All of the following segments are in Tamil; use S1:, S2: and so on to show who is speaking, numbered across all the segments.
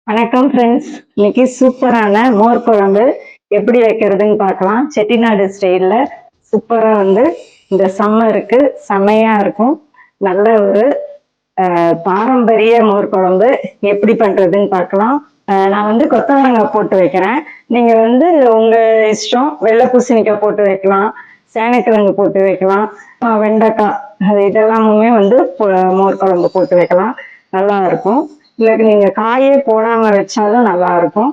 S1: வணக்கம் ஃப்ரெண்ட்ஸ். இன்னைக்கு சூப்பரான மோர் குழம்பு எப்படி வைக்கிறதுன்னு பார்க்கலாம். செட்டிநாடு ஸ்டைலில் சூப்பராக இந்த சம்மருக்கு செமையாக இருக்கும். நல்ல ஒரு பாரம்பரிய மோர் குழம்பு எப்படி பண்ணுறதுன்னு பார்க்கலாம். நான் கொத்தவரங்காய் போட்டு வைக்கிறேன். நீங்கள் உங்கள் இஷ்டம், வெள்ளை பூசணிக்காய் போட்டு வைக்கலாம், சேனைக்கிழங்கு போட்டு வைக்கலாம், வெண்டைக்காய் இதெல்லாமுமே மோர் குழம்பு போட்டு வைக்கலாம், நல்லா இருக்கும். இல்லைக்கு நீங்கள் காயே போடாமல் வச்சாலும் நல்லா இருக்கும்,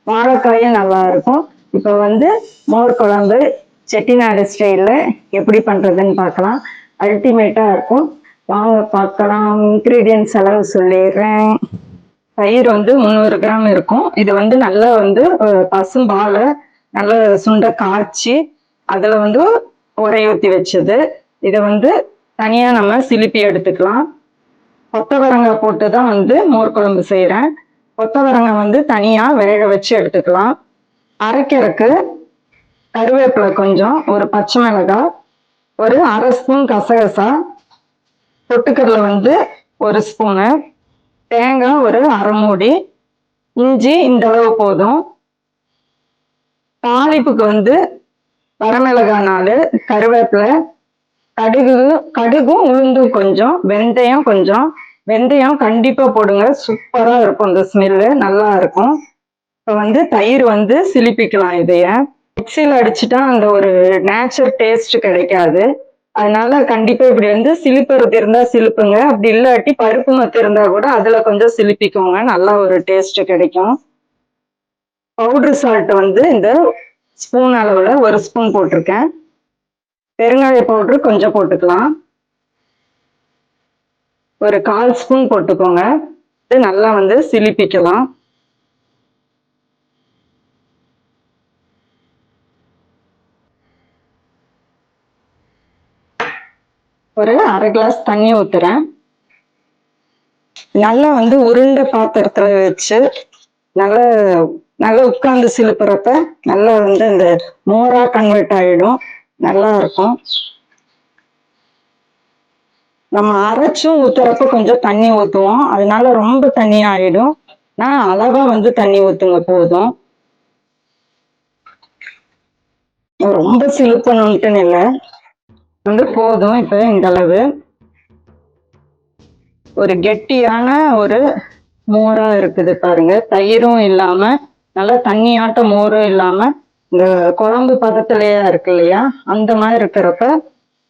S1: வாழைக்காயும் நல்லா இருக்கும். இப்போ மோர் குழம்பு செட்டிநாடு ஸ்டைலில் எப்படி பண்ணுறதுன்னு பார்க்கலாம். அல்டிமேட்டாக இருக்கும். வாங்க பார்க்கலாம். இன்க்ரீடியன்ஸ் அளவு சொல்லிடுறேன். தயிர் 300 கிராம் இருக்கும். இது நல்லா பசும்பாலை நல்லா சுண்டை காய்ச்சி அதில் உரைய ஊற்றி வச்சது. இதை தனியாக நம்ம சிலிப்பி எடுத்துக்கலாம். கொத்தவரங்காய் போட்டு தான் மோர் குழம்பு செய்கிறேன். கொத்தவரங்காய் தனியாக வேக வச்சு எடுத்துக்கலாம். அரைக்கிறதுக்கு கருவேப்பிலை கொஞ்சம், ஒரு பச்சை மிளகாய், ஒரு அரை ஸ்பூன் கசகசா, பொட்டுக்கடலை ஒரு ஸ்பூனு, தேங்காய் ஒரு அரை மூடி, இஞ்சி இந்த அளவு போதும். தாளிப்புக்கு வரமிளகாய் 4, கருவேப்பிலை, கடுகும் உளுந்தும் கொஞ்சம், வெந்தயம் கொஞ்சம். வெந்தயம் கண்டிப்பா போடுங்க, சூப்பரா இருக்கும், இந்த ஸ்மெல்லு நல்லா இருக்கும். இப்போ தயிர் சிலிப்பிக்கலாம். இதைய மிக்சியில் அடிச்சுட்டா அந்த ஒரு நேச்சுரல் டேஸ்ட் கிடைக்காது. அதனால கண்டிப்பா இப்படி சிலிப்பறது இருந்தா சிலிப்புங்க, அப்படி இல்லாட்டி பருப்பு மத்து இருந்தா கூட அதுல கொஞ்சம் சிலிப்பிக்கோங்க, நல்லா ஒரு டேஸ்ட் கிடைக்கும். பவுடர் சால்ட் இந்த ஸ்பூன் அளவுல ஒரு ஸ்பூன் போட்டிருக்கேன். பெருங்காய பவுடர் கொஞ்சம் போட்டுக்கலாம், ஒரு 1/4 ஸ்பூன் போட்டுக்கோங்க. இது நல்லா சிலிப்பிக்கலாம். ஒரு அரை கிளாஸ் தண்ணி ஊத்துறேன். நல்லா உருண்டை பாத்திரத்துல வச்சு நல்லா நல்லா உட்கார்ந்து சிலுப்புறப்ப நல்லா இந்த மோரா கன்வெர்ட் ஆயிடும், நல்லா இருக்கும். நம்ம அரைச்சும் ஊத்துறப்ப கொஞ்சம் தண்ணி ஊற்றுவோம், அதனால ரொம்ப தண்ணி ஆயிடும். நான் அளவா தண்ணி ஊத்துங்க போதும். ரொம்ப சிலுப்பணும்ட்டுன்னு இல்லை, போதும். இப்ப இந்த அளவு ஒரு கெட்டியான ஒரு மோரா இருக்குது பாருங்க. தயிரும் இல்லாம நல்லா தண்ணியாட்ட மோரும் இல்லாம இந்த குழம்பு பதத்திலேயே இருக்கு இல்லையா, அந்த மாதிரி இருக்கிறப்ப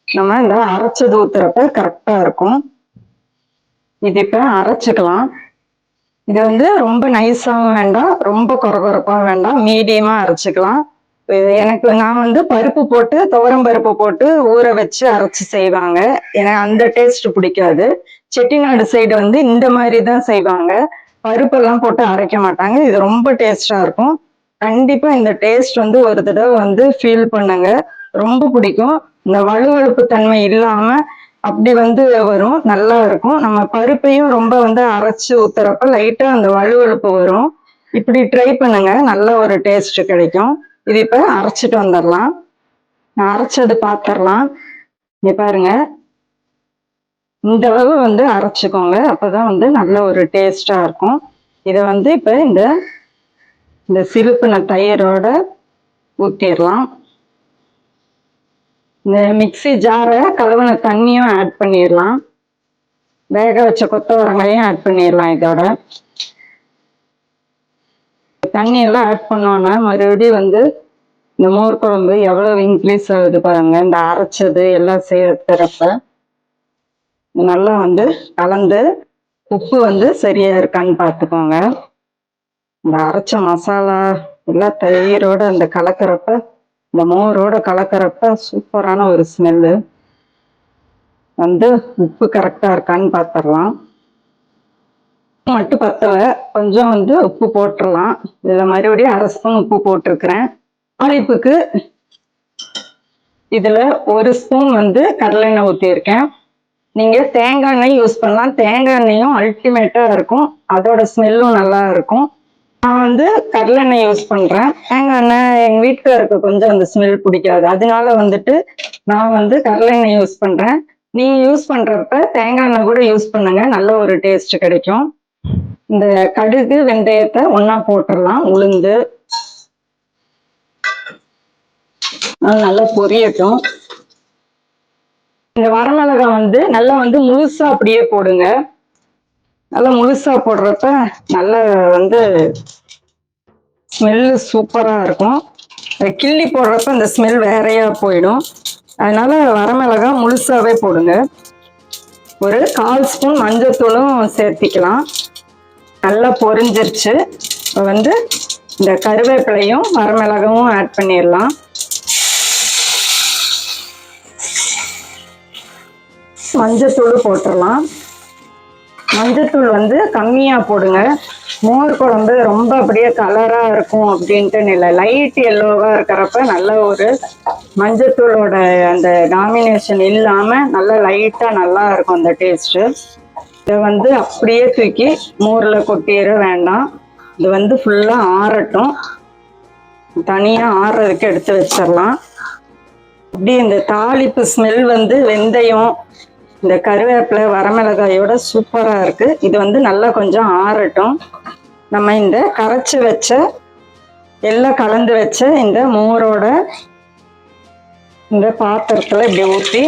S1: நம்ம இந்த அரைச்சது ஊத்துறப்ப கரெக்டா இருக்கும். இது இப்ப அரைச்சுக்கலாம். இது ரொம்ப நைஸாவும் வேண்டாம், ரொம்ப கொரகொரப்பா வேண்டாம், மீடியமா அரைச்சுக்கலாம். நான் பருப்பு போட்டு, துவரம் பருப்பு போட்டு ஊற வச்சு அரைச்சு செய்வாங்க, எனக்கு அந்த டேஸ்ட் பிடிக்காது. செட்டிநாடு சைடு இந்த மாதிரி தான் செய்வாங்க, பருப்பெல்லாம் போட்டு அரைக்க மாட்டாங்க. இது ரொம்ப டேஸ்டா இருக்கும். கண்டிப்பா இந்த டேஸ்ட் ஒரு தடவை ஃபீல் பண்ணுங்க, ரொம்ப பிடிக்கும். இந்த வழுவழுப்பு தன்மை இல்லாம அப்படி வரும், நல்லா இருக்கும். நம்ம பருப்பையும் ரொம்ப அரைச்சு ஊத்துறப்ப லைட்டா அந்த வழுவழுப்பு வரும். இப்படி ட்ரை பண்ணுங்க, நல்ல ஒரு டேஸ்ட் கிடைக்கும். இது இப்ப அரைச்சிட்டு வந்துடலாம். நான் அரைச்சது பார்த்துடலாம். இங்க பாருங்க, இந்த அளவு அரைச்சுக்கோங்க, அப்பதான் நல்ல ஒரு டேஸ்டா இருக்கும். இதை இப்ப இந்த சிலுப்பின தயிரோட ஊத்திடலாம். இந்த மிக்சி ஜாரை கழுவின தண்ணியும் ஆட் பண்ணிடலாம், வேக வச்ச கொத்தவரங்காயும் ஆட் பண்ணிடலாம். இதோட தண்ணி எல்லாம் ஆட் பண்ணோன்னா மறுபடியும் இந்த மோர் குழம்பு எவ்வளவு இன்க்ரீஸ் ஆகுது பாருங்க. இந்த அரைச்சது எல்லாம் செய்யறப்ப நல்லா கலந்து உப்பு சரியா இருக்கான்னு பார்த்துக்கோங்க. இந்த அரைச்ச மசாலா எல்லாம் தயிரோட அந்த கலக்கிறப்ப, இந்த மோரோட கலக்கிறப்ப சூப்பரான ஒரு ஸ்மெல்லு. உப்பு கரெக்டா இருக்கான்னு பார்த்துடலாம். மட்டும் பத்தலை, கொஞ்சம் உப்பு போட்டுடலாம். இதுல மறுபடியும் அரை ஸ்பூன் உப்பு போட்டிருக்கிறேன். தாளிப்புக்கு இதுல ஒரு ஸ்பூன் கடலை எண்ணெய் ஊற்றியிருக்கேன். நீங்க தேங்காய் எண்ணெய் யூஸ் பண்ணலாம், தேங்காய் எண்ணெயும் அல்டிமேட்டா இருக்கும், அதோட ஸ்மெல்லும் நல்லா இருக்கும். நான் கடலை எண்ணெய் யூஸ் பண்றேன். தேங்காய் எண்ணெய் எங்க வீட்டுக்காருக்கு கொஞ்சம் அந்த ஸ்மெல் பிடிக்காது, அதனால நான் கடலை எண்ணெய் யூஸ் பண்றேன். நீங்க யூஸ் பண்றப்ப தேங்காய் எண்ணெய் கூட யூஸ் பண்ணுங்க, நல்ல ஒரு டேஸ்ட் கிடைக்கும். இந்த கடுகு வெந்தயத்தை ஒண்ணா போட்டுடலாம். உளுந்து நல்லா பொரியட்டும். இந்த வரமிளகாய் வந்து நல்லா வந்து முழுசா அப்படியே போடுங்க. நல்லா முழுசா போடுறப்ப நல்ல வந்து ஸ்மெல்லு சூப்பரா இருக்கும். கிள்ளி போடுறப்ப இந்த ஸ்மெல் வேறையா போயிடும். அதனால வரமிளகாய் முழுசாவே போடுங்க. ஒரு 1/4 ஸ்பூன் மஞ்சத்தூளும் சேர்த்திக்கலாம். நல்லா பொரிஞ்சிருச்சு. வந்து இந்த கருவேப்பிலையும் வரமிளகாவும் ஆட் பண்ணிடலாம். மஞ்சத்தூள் போட்டுடலாம். மஞ்சத்தூள் வந்து கம்மியா போடுங்க. மோர் குழம்பு ரொம்ப அப்படியே கலரா இருக்கும் அப்படின்ட்டு இல்லை, லைட் எல்லோவா இருக்கிறப்ப நல்ல ஒரு மஞ்சத்தூளோட அந்த டாமினேஷன் இல்லாம நல்லா லைட்டா நல்லா இருக்கும் அந்த டேஸ்ட். இதை வந்து அப்படியே தூக்கி மோர்ல கொட்டிட வேண்டாம். இது வந்து ஃபுல்லா ஆறட்டும். தனியா ஆறுறதுக்கு எடுத்து வச்சிடலாம். அப்படி இந்த தாளிப்பு ஸ்மெல் வந்து வெந்தயம் இந்த கருவேப்பிலை வரமிளகாயோட சூப்பரா இருக்கு. இது வந்து நல்லா கொஞ்சம் ஆறட்டும். நம்ம இந்த கரைச்சி வச்ச எல்லாம் கலந்து வச்ச இந்த மோரோட இந்த பாத்திரத்துல இப்படி ஊற்றி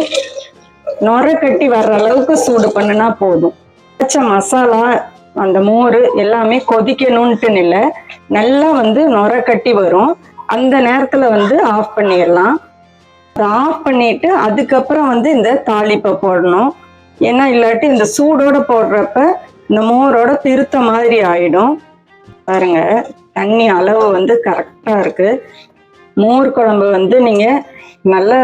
S1: நுரை கட்டி வர்ற அளவுக்கு சூடு பண்ணினா போதும். வச்ச மசாலா அந்த மோர் எல்லாமே கொதிக்கணும்ட்டு இல்லை, நல்லா வந்து நுரை கட்டி வரும். அந்த நேரத்துல வந்து ஆஃப் பண்ணிடலாம். அதை ஆஃப் பண்ணிட்டு அதுக்கப்புறம் வந்து இந்த தாளிப்பை போடணும். ஏன்னா இல்லாட்டி இந்த சூடோட போடுறப்ப இந்த மோரோட பிரித்த மாதிரி ஆயிடும். பாருங்க, தண்ணி அளவு வந்து கரெக்டா இருக்கு. மோர் குழம்பு வந்து நீங்க நல்லா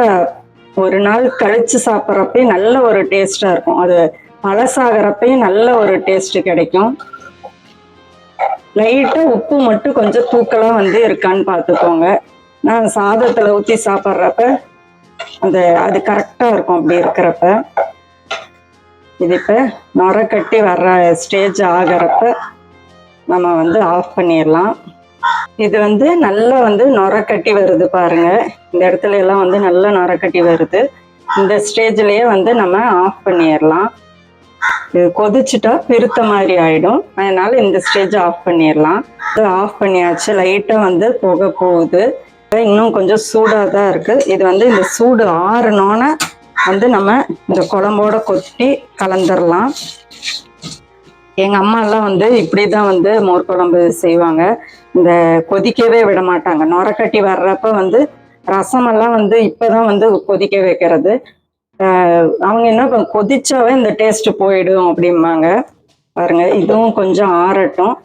S1: ஒரு நாள் கழிச்சு சாப்பிட்றப்பயும் நல்ல ஒரு டேஸ்டா இருக்கும். அது பழசாகிறப்பையும் நல்ல ஒரு டேஸ்ட் கிடைக்கும். லைட்டா உப்பு மட்டும் கொஞ்சம் தூக்கலா வந்து இருக்கான்னு பார்த்துக்கோங்க. நான் சாதத்துல ஊற்றி சாப்பிட்றப்ப அது கரெக்டா இருக்கும். அப்படி இருக்கிறப்ப இது இப்ப நுரை கட்டி வர்ற ஸ்டேஜ் ஆகிறப்ப நம்ம வந்து ஆஃப் பண்ணிடலாம். இது வந்து நல்லா வந்து நுரை கட்டி வருது பாருங்க. இந்த இடத்துல எல்லாம் வந்து நல்லா நுரை கட்டி வருது. இந்த ஸ்டேஜ்லயே வந்து நம்ம ஆஃப் பண்ணிடலாம். இது கொதிச்சுட்டா பெருத்த மாதிரி ஆயிடும். அதனால இந்த ஸ்டேஜ் ஆஃப் பண்ணிடலாம். ஆஃப் பண்ணியாச்சு. லைட்டா வந்து புகை போகுது. இன்னும் கொஞ்சம் சூடாக தான் இருக்கு. இது வந்து இந்த சூடு ஆறணும்னா வந்து நம்ம இந்த குழம்போட கொட்டி கலந்துடலாம். எங்க அம்மா எல்லாம் வந்து இப்படிதான் வந்து மோர் குழம்பு செய்வாங்க. இந்த கொதிக்கவே விட மாட்டாங்க. நுரை கட்டி வர்றப்ப வந்து ரசமெல்லாம் வந்து இப்பதான் வந்து கொதிக்க வைக்கிறது. அவங்க என்ன கொதிச்சாவே இந்த டேஸ்ட் போயிடும் அப்படிம்பாங்க. பாருங்க, இதுவும் கொஞ்சம் ஆறட்டும்.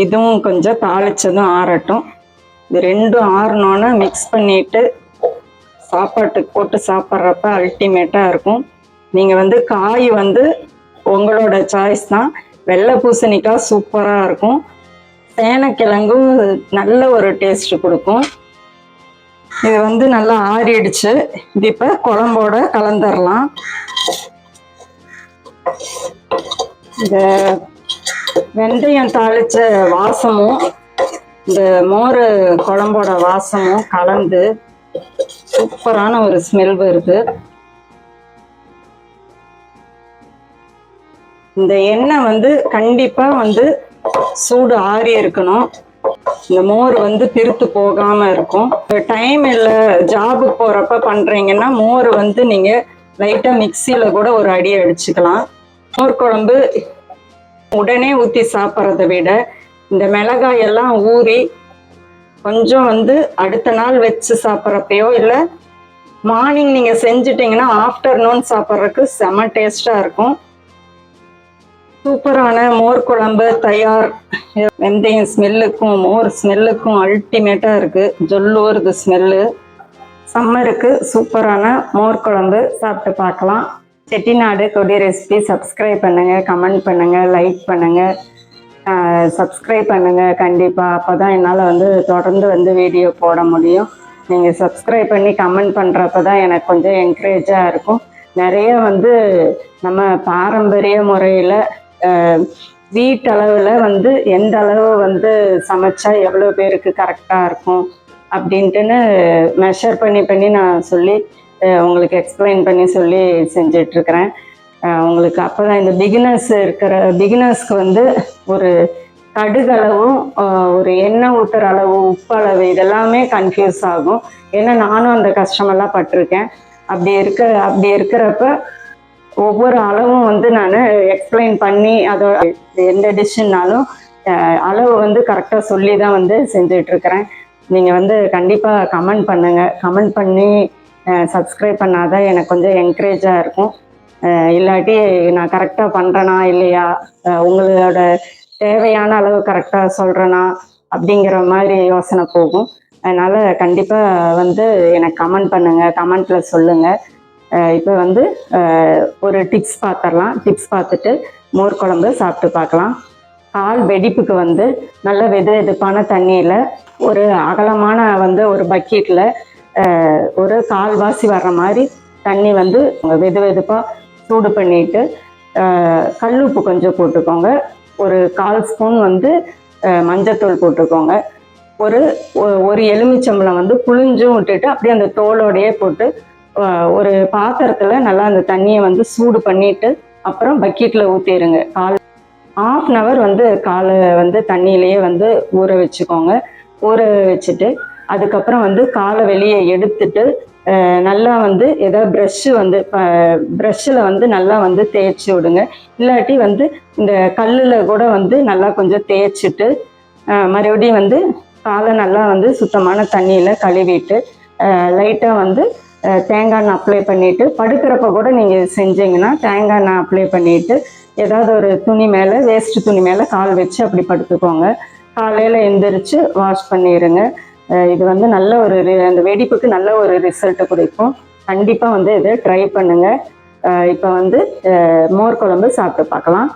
S1: இதுவும் கொஞ்சம் தாளிச்சதும் ஆறட்டும். இது ரெண்டும் ஆறணும்னா மிக்ஸ் பண்ணிட்டு சாப்பாட்டுக்கு போட்டு சாப்பிட்றப்ப அல்டிமேட்டா இருக்கும். நீங்க வந்து காய் வந்து உங்களோட சாய்ஸ் தான். வெள்ளை பூசணிக்காய் சூப்பரா இருக்கும். சேனக்கிழங்கும் நல்ல ஒரு டேஸ்ட் கொடுக்கும். இது வந்து நல்லா ஆறிடுச்சு. இது இப்ப குழம்போட கலந்துடலாம். இந்த வெந்தயம் தாளிச்ச வாசமும் இந்த மோர் குழம்போட வாசமும் கலந்து சூப்பரான ஒரு ஸ்மெல் வருது. இந்த எண்ணெய் வந்து கண்டிப்பா வந்து சூடு ஆறி இருக்கணும். இந்த மோர் வந்து பிரித்து போகாம இருக்கும். டைம் இல்லை, ஜாபுக்கு போறப்ப பண்றீங்கன்னா மோர் வந்து நீங்க லைட்டா மிக்சியில கூட ஒரு அடி அடிச்சுக்கலாம். மோர் குழம்பு உடனே ஊற்றி சாப்பிட்றத விட இந்த மிளகாய் எல்லாம் ஊறி கொஞ்சம் வந்து அடுத்த நாள் வச்சு சாப்பிட்றப்பயோ இல்லை மார்னிங் நீங்க செஞ்சுட்டீங்கன்னா ஆஃப்டர்நூன் சாப்பிட்றதுக்கு செம டேஸ்டா இருக்கும். சூப்பரான மோர் குழம்பு தயார். வெந்தயம் ஸ்மெல்லுக்கும் மோர் ஸ்மெல்லுக்கும் அல்டிமேட்டா இருக்கு. ஜொல்லூர்து ஸ்மெல்லு. சம்மருக்கு சூப்பரான மோர் குழம்பு சாப்பிட்டு பார்க்கலாம். செட்டிநாடு கொடி ரெசிபி சப்ஸ்கிரைப் பண்ணுங்க, கமெண்ட் பண்ணுங்க, லைக் பண்ணுங்க, சப்ஸ்கிரைப் பண்ணுங்க கண்டிப்பா. அப்பதான் என்னால் வந்து தொடர்ந்து வந்து வீடியோ போட முடியும். நீங்க சப்ஸ்கிரைப் பண்ணி கமெண்ட் பண்றப்பதான் எனக்கு கொஞ்சம் என்கரேஜா இருக்கும். நிறைய வந்து நம்ம பாரம்பரிய முறையில வீட்டளவில் வந்து எந்த அளவு வந்து சமைச்சா எவ்வளோ பேருக்கு கரெக்டாக இருக்கும் அப்படின்ட்டுன்னு மெஷர் பண்ணி நான் சொல்லி உங்களுக்கு எக்ஸ்பிளைன் பண்ணி சொல்லி செஞ்சிட்ருக்கிறேன். உங்களுக்கு அப்போ தான் இந்த பிகினர்ஸ்க்கு வந்து ஒரு கடுகளவும் ஒரு எண்ணெய் ஊற்றுற அளவு உப்பு அளவு இதெல்லாமே கன்ஃபியூஸ் ஆகும். ஏன்னா நானும் அந்த கஷ்டமெல்லாம் பட்டிருக்கேன். அப்படி இருக்கிறப்ப ஒவ்வொரு அளவும் வந்து நான் எக்ஸ்பிளைன் பண்ணி அதோட எந்த டிஷ்ஷுன்னாலும் அளவு வந்து கரெக்டாக சொல்லி தான் வந்து செஞ்சிட்ருக்கிறேன். நீங்கள் வந்து கண்டிப்பாக கமெண்ட் பண்ணி சப்ஸ்கிரைப் பண்ணாதான் எனக்கு கொஞ்சம் என்கரேஜாக இருக்கும். இல்லாட்டி நான் கரெக்டாக பண்ணுறேனா இல்லையா, உங்களோட தேவையான அளவு கரெக்டாக சொல்கிறேனா அப்படிங்கிற மாதிரி யோசனை போகும். அதனால் கண்டிப்பாக வந்து எனக்கு கமெண்ட்டில் சொல்லுங்கள். இப்போ வந்து ஒரு டிப்ஸ் பார்த்துட்டு மோர் குழம்பு சாப்பிட்டு பார்க்கலாம். கால் வெடிப்புக்கு வந்து நல்ல வெதுப்பான தண்ணியில் ஒரு அகலமான வந்து ஒரு பக்கெட்டில் ஒரு கால்வாசி வர்ற மாதிரி தண்ணி வந்து வெதுப்பாக சூடு பண்ணிட்டு கல்லுப்பு கொஞ்சம் போட்டுக்கோங்க. ஒரு 1/4 ஸ்பூன் வந்து மஞ்சத்தூள் போட்டுக்கோங்க. ஒரு எலுமிச்சம்பழம் வந்து புழிஞ்சும் விட்டுட்டு அப்படியே அந்த தோலோடையே போட்டு ஒரு பாத்திரத்தில் நல்லா அந்த தண்ணியை வந்து சூடு பண்ணிட்டு அப்புறம் பக்கெட்டில் ஊற்றிடுங்க. 1/2 hour வந்து காலை வந்து தண்ணியிலேயே வந்து ஊற வச்சுக்கோங்க. ஊற வச்சுட்டு அதுக்கப்புறம் வந்து காலை வெளியே எடுத்துட்டு நல்லா வந்து ஏதாவது ப்ரஷ்ஷில் வந்து நல்லா வந்து தேய்ச்சி விடுங்க. இல்லாட்டி வந்து இந்த கல்லில் கூட வந்து நல்லா கொஞ்சம் தேய்ச்சிட்டு மறுபடியும் வந்து காலை நல்லா வந்து சுத்தமான தண்ணியில் கழுவிட்டு லைட்டாக வந்து தேங்காய் எண்ணெய் அப்ளை பண்ணிவிட்டு படுக்கிறப்ப கூட நீங்கள் செஞ்சீங்கன்னா தேங்காய் எண்ணெய் அப்ளை பண்ணிவிட்டு ஏதாவது ஒரு துணி மேலே வேஸ்ட்டு துணி மேலே கால் வச்சு அப்படி படுத்துக்கோங்க. காலையில் எந்திரிச்சு வாஷ் பண்ணிடுங்க. இது வந்து நல்ல ஒரு அந்த வெடிப்புக்கு நல்ல ஒரு ரிசல்ட்டை கொடுக்கும். கண்டிப்பாக வந்து இதை ட்ரை பண்ணுங்கள். இப்போ வந்து மோர் குழம்பு சாப்பிட்டு பார்க்கலாம்.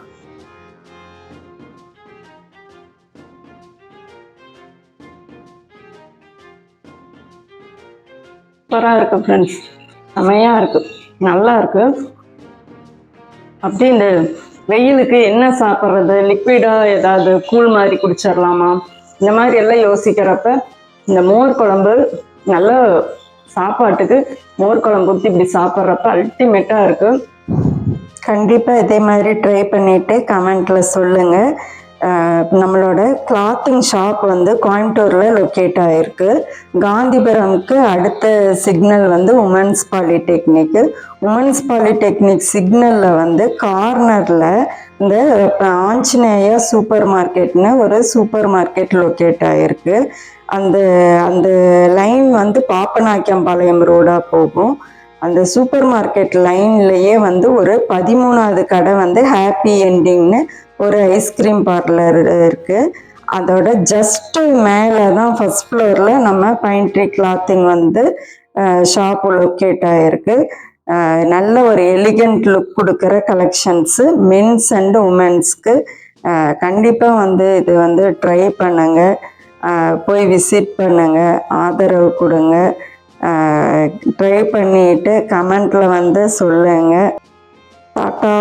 S1: சூப்பராக இருக்குது ஃப்ரெண்ட்ஸ், செமையாக இருக்குது, நல்லா இருக்குது. அப்படி இந்த வெயிலுக்கு என்ன சாப்பிட்றது, லிக்விடாக ஏதாவது கூழ் மாதிரி குடிச்சிடலாமா, இந்த மாதிரி எல்லாம் யோசிக்கிறப்ப இந்த மோர் குழம்பு நல்ல சாப்பாட்டுக்கு மோர் குழம்பு ஊற்றி இப்படி சாப்பிட்றப்ப அல்டிமேட்டாக இருக்குது. கண்டிப்பாக இதே மாதிரி ட்ரை பண்ணிவிட்டு கமெண்ட்டில் சொல்லுங்கள். நம்மளோட கிளாத்திங் ஷாப் வந்து கோயம்புத்தூரில் லொக்கேட் ஆகிருக்கு. காந்திபுரம்க்கு அடுத்த சிக்னல் வந்து உமன்ஸ் பாலிடெக்னிக் சிக்னலில் வந்து கார்னரில் இந்த ஆஞ்சநேயா சூப்பர் மார்க்கெட்னு ஒரு சூப்பர் மார்க்கெட் லொக்கேட் ஆகிருக்கு. அந்த லைன் வந்து பாப்பநாயக்கம்பாளையம் ரோடாக போகும். அந்த சூப்பர் மார்க்கெட் லைன்லேயே வந்து ஒரு 13வது கடை வந்து ஹாப்பி என்டிங்னு ஒரு ஐஸ்கிரீம் பார்லர் இருக்குது. அதோட ஜஸ்ட்டு மேலே தான் ஃபஸ்ட் ஃப்ளோரில் நம்ம பைன்ட்ரி கிளாத்திங் வந்து ஷாப்பு லொக்கேட் ஆகிருக்கு. நல்ல ஒரு எலிகண்ட் லுக் கொடுக்குற கலெக்ஷன்ஸு மென்ஸ் அண்ட் உமன்ஸ்க்கு. கண்டிப்பாக வந்து இது வந்து ட்ரை பண்ணுங்கள், போய் விசிட் பண்ணுங்கள், ஆதரவு கொடுங்க. ட்ரை பண்ணிவிட்டு கமெண்ட்டில் வந்து சொல்லுங்கள். டாட்டா.